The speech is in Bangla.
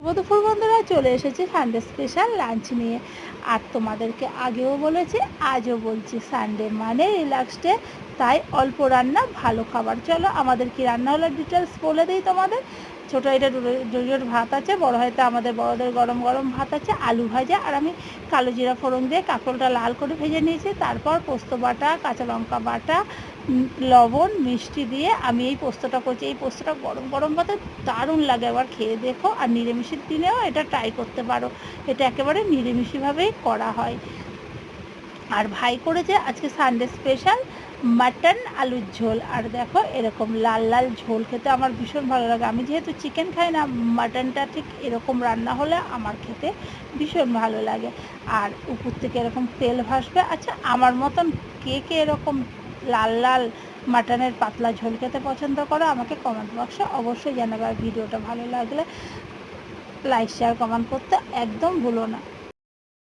দুপুর বন্ধুরা চলে এসেছি সানডে স্পেশাল লাঞ্চ নিয়ে। আর তোমাদেরকে আগেও বলেছি, আজও বলছি, সানডে মানে রিল্যাক্স ডে, তাই অল্প রান্না ভালো খাবার। চলো আমাদের কি রান্না হলো ডিটেলস বলে দিই তোমাদের। ছোটো এটা দুজোর ভাত আছে, বড় হয়তো আমাদের বড়দের গরম গরম ভাত আছে, আলু ভাজা, আর আমি কালো জিরা ফোড়ন দিয়ে কাঁকরোলটা লাল করে ভেজে নিয়েছি। তারপর পোস্ত বাটা, কাঁচা লঙ্কা বাটা, লবণ, মিষ্টি দিয়ে আমি এই পোস্তটা করছি। এই পোস্তটা গরম গরম ভাতে দারুণ লাগে, আবার খেয়ে দেখো। আর নিরামিষের দিনেও এটা ট্রাই করতে পারো, এটা একেবারে নিরামিষভাবেই করা হয়। আর ভাই করেছে আজকে সানডে স্পেশাল মাটন আলুর ঝোল। আর দেখো এরকম লাল লাল ঝোল খেতে আমার ভীষণ ভালো লাগে। আমি যেহেতু চিকেন খাই না, মাটনটা ঠিক এরকম রান্না হলে আমার খেতে ভীষণ ভালো লাগে। আর উপর থেকে এরকম তেল ভাসবে। আচ্ছা, আমার মতন কে কে এরকম লাল লাল মাটনের পাতলা ঝোল খেতে পছন্দ করো আমাকে কমেন্ট বক্সে অবশ্যই জানাবে। আর ভিডিওটা ভালো লাগলে লাইক শেয়ার কমেন্ট করতে একদম ভুলো না।